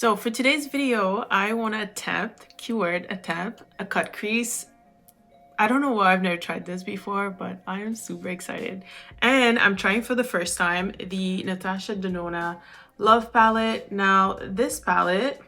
So for today's video, I want to attempt, keyword attempt, a cut crease. I don't know why I've never tried this before, but I am super excited. And I'm trying for the first time the Natasha Denona Love Palette. Now this palette,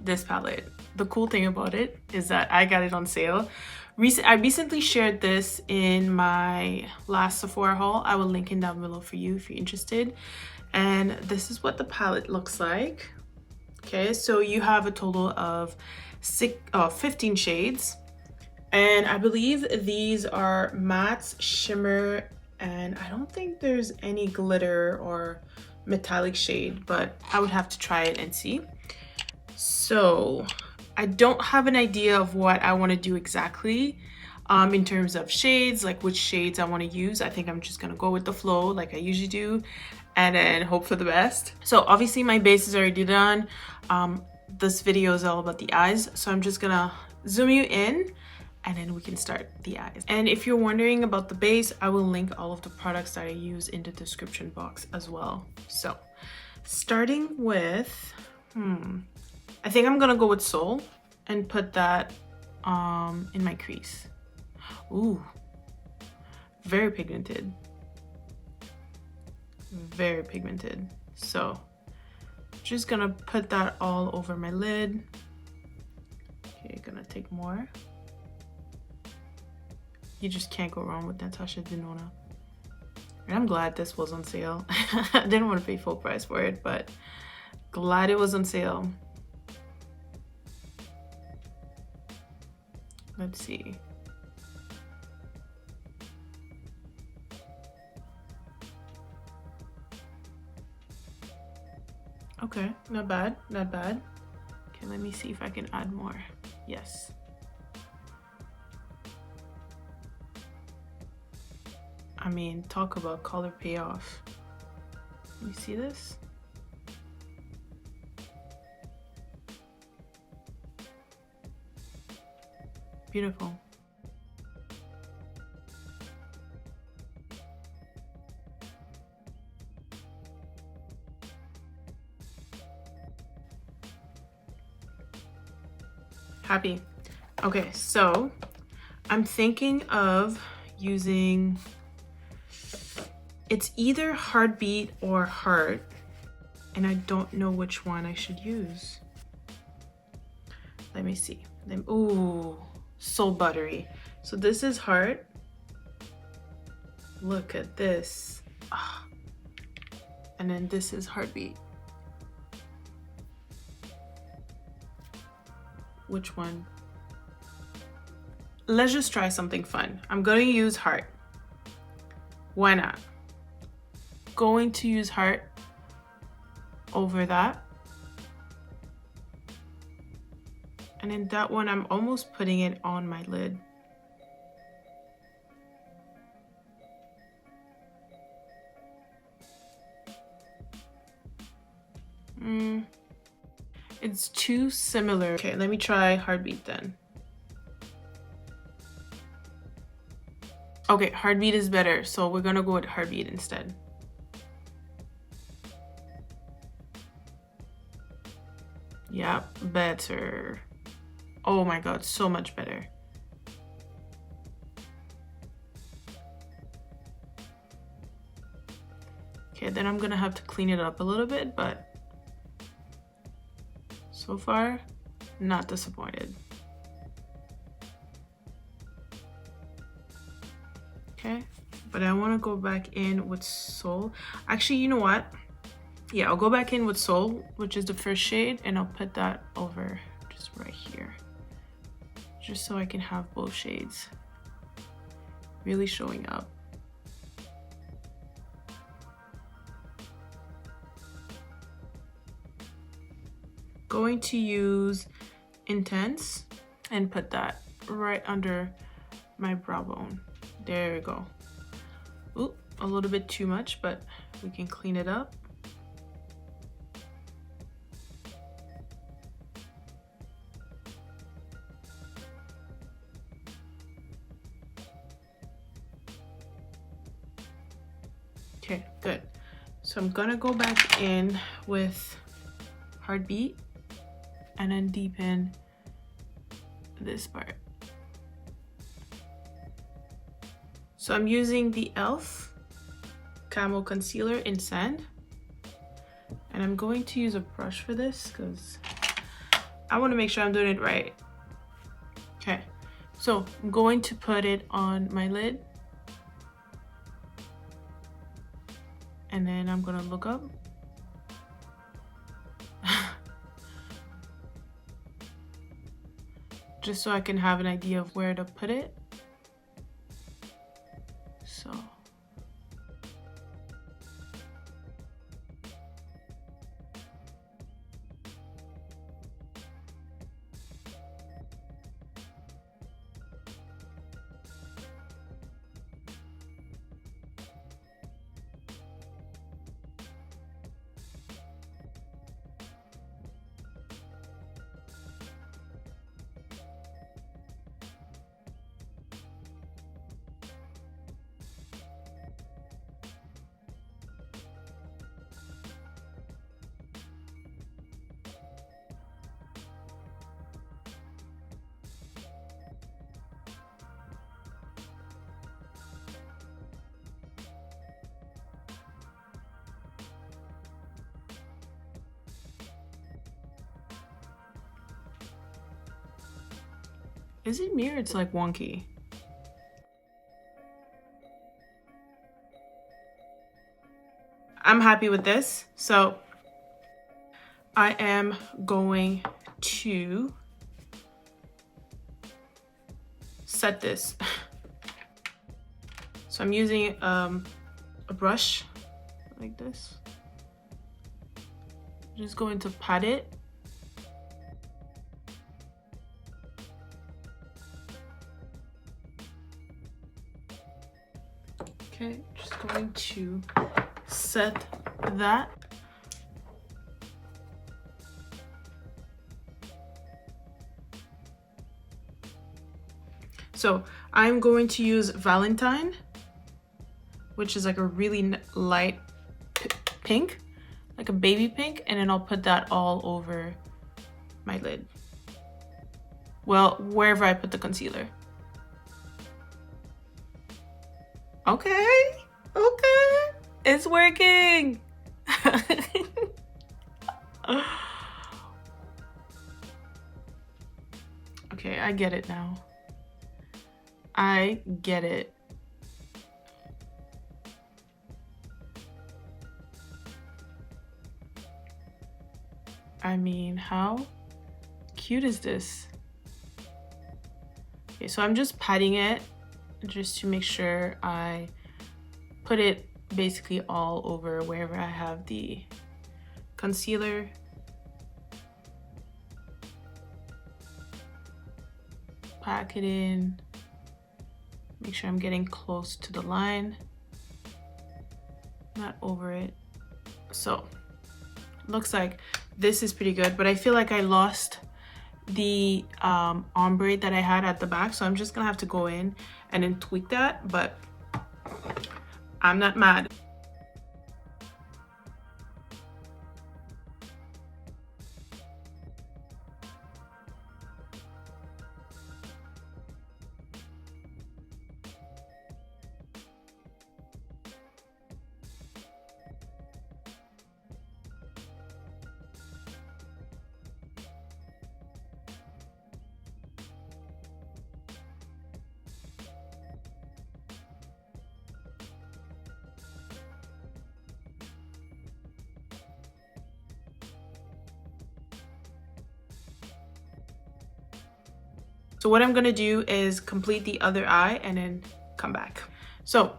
the cool thing about it is that I got it on sale. I recently shared this in my last Sephora haul. I will link it down below for you if you're interested. And this is what the palette looks like. Okay, so you have a total of 15 shades. And I believe these are mattes, shimmer, and I don't think there's any glitter or metallic shade, but I would have to try it and see. So I don't have an idea of what I want to do exactly in terms of shades, like which shades I want to use. I think I'm just gonna go with the flow like I usually do and then hope for the best. So obviously my base is already done. This video is all about the eyes, so I'm just gonna zoom you in and then we can start the eyes. And if you're wondering about the base, I will link all of the products that I use in the description box as well. So starting with I think I'm gonna go with Soul and put that in my crease. Ooh, very pigmented. Very pigmented. So just gonna put that all over my lid. Okay, gonna take more. You just can't go wrong with Natasha Denona. And I'm glad this was on sale. I didn't want to pay full price for it, but glad it was on sale. Let's see. Okay, not bad, not bad. Okay, let me see if I can add more. Yes. I mean, talk about color payoff. You see this? Beautiful. Happy. Okay, so I'm thinking of using, it's either Heartbeat or Heart, and I don't know which one I should use. Let me see. Ooh, so buttery. So this is Heart. Look at this. Ah. And then this is Heartbeat. Which one? Let's just try something fun. I'm going to use Heart. Why not? Going to use Heart over that. And then that one, I'm almost putting it on my lid. It's too similar. Okay, let me try Heartbeat then. Okay, Heartbeat is better, so we're gonna go with Heartbeat instead. Yeah, better. Oh my god, so much better. Okay, then I'm gonna have to clean it up a little bit, but so far, not disappointed. Okay, but I want to go back in with Soul. Actually, you know what? Yeah, I'll go back in with Soul, which is the first shade, and I'll put that over just right here. Just so I can have both shades really showing up. Going to use Intense and put that right under my brow bone. There we go. Ooh, a little bit too much, but we can clean it up. Okay, good. So I'm gonna go back in with heartbeat, and then deepen this part. So I'm using the e.l.f. Camo Concealer in Sand. And I'm going to use a brush for this because I want to make sure I'm doing it right. Okay, so I'm going to put it on my lid. And then I'm gonna look up. Just so I can have an idea of where to put it. So. Is it me or it's like wonky? I'm happy with this. So I am going to set this. So I'm using a brush like this. I'm just going to pat it. Okay, just going to set that. So I'm going to use Valentine, which is like a really light pink, like a baby pink, and then I'll put that all over my lid. Well, wherever I put the concealer. Okay, okay, it's working. Okay, I get it now. I get it. I mean, how cute is this? Okay, so I'm just patting it just to make sure I put it basically all over wherever I have the concealer. Pack it in. Make sure I'm getting close to the line, not over it. So looks like this is pretty good, but I feel like I lost the ombre that I had at the back, so I'm just gonna have to go in and then tweak that, but I'm not mad. So what I'm gonna do is complete the other eye and then come back. So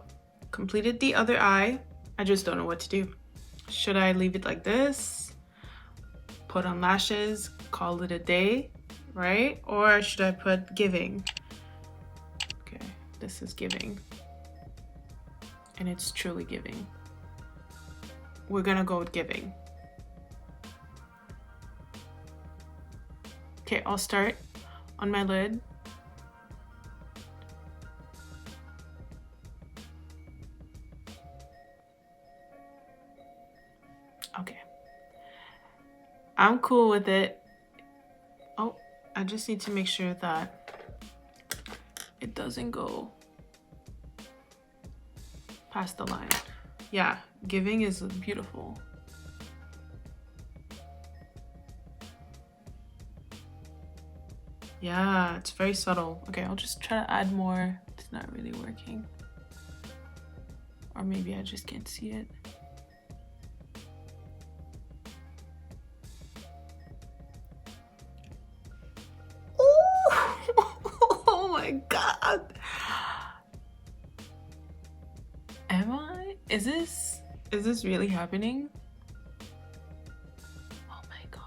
completed the other eye. I just don't know what to do. Should I leave it like this? Put on lashes, call it a day, right? Or should I put giving? Okay, this is giving. And it's truly giving. We're gonna go with giving. Okay, I'll start on my lid. Okay. I'm cool with it. Oh, I just need to make sure that it doesn't go past the line. Yeah, giving is beautiful. Yeah, it's very subtle. Okay, I'll just try to add more. It's not really working. Or maybe I just can't see it. Oh my god. Am I? Is this really happening? Oh my god.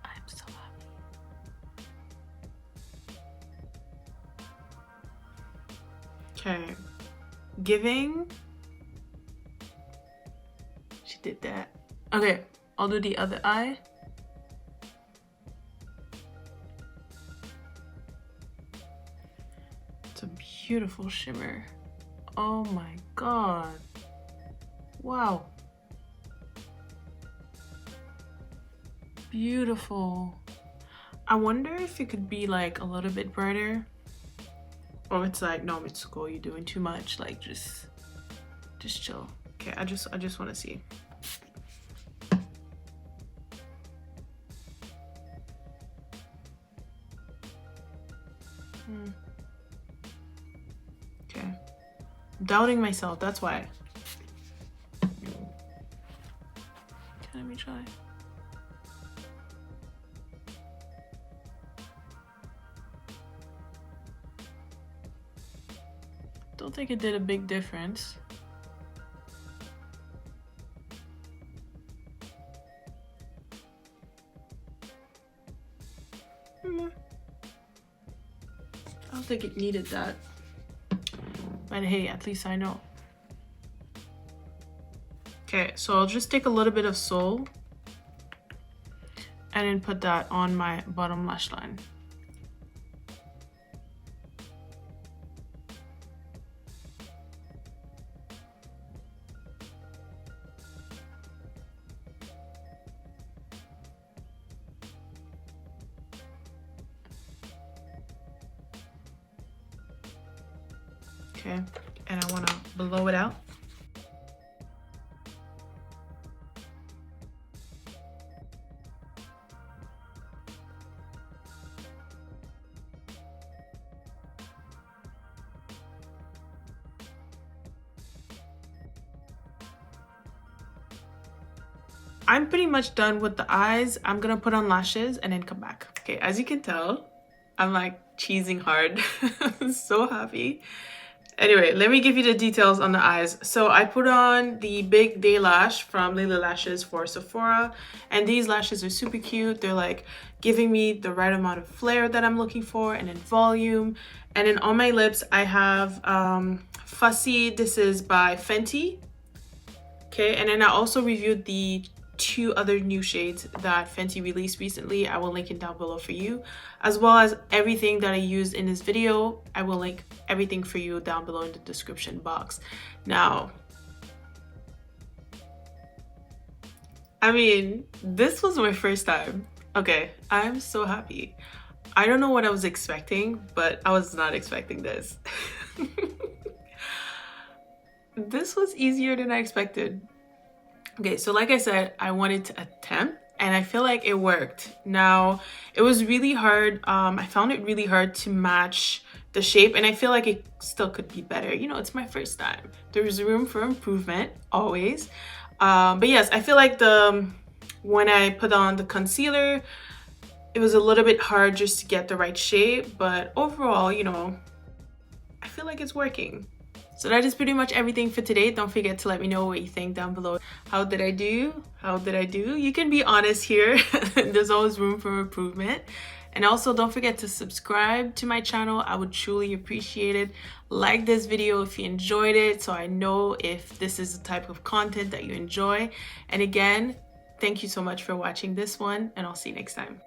I'm so happy. Okay. Giving. She did that. Okay, I'll do the other eye. It's a beautiful shimmer. Oh my god. Wow. Beautiful. I wonder if it could be like a little bit brighter. Or it's like, no, Mitsuko, you're doing too much. Like, just chill. Okay, I just want to see. Okay. I'm doubting myself, that's why. Okay, let me try. Don't think it did a big difference. I don't think it needed that. But hey, at least I know. Okay, so I'll just take a little bit of Soul and then put that on my bottom lash line. Okay, and I want to blow it out. I'm pretty much done with the eyes. I'm gonna put on lashes and then come back. Okay, as you can tell, I'm like cheesing hard. I'm so happy. Anyway, let me give you the details on the eyes. So I put on the Big Day Lash from Lilly Lashes for Sephora. And these lashes are super cute. They're like giving me the right amount of flare that I'm looking for and then volume. And then on my lips, I have Fussy. This is by Fenty. Okay, and then I also reviewed the 2 other new shades that Fenty released recently. I will link it down below for you, as well as everything that I used in this video. I will link everything for you down below in the description box. Now, I mean, this was my first time. Okay, I'm so happy. I don't know what I was expecting, but I was not expecting this. This was easier than I expected. Okay, so like I said, I wanted to attempt and I feel like it worked. Now, it was really hard. I found it really hard to match the shape and I feel like it still could be better. You know, it's my first time. There's room for improvement, always. But yes, I feel like when I put on the concealer, it was a little bit hard just to get the right shape. But overall, you know, I feel like it's working. So that is pretty much everything for today. Don't forget to let me know what you think down below. How did I do? How did I do? You can be honest here. There's always room for improvement. And also don't forget to subscribe to my channel. I would truly appreciate it. Like this video if you enjoyed it, so I know if this is the type of content that you enjoy. And again, thank you so much for watching this one, and I'll see you next time.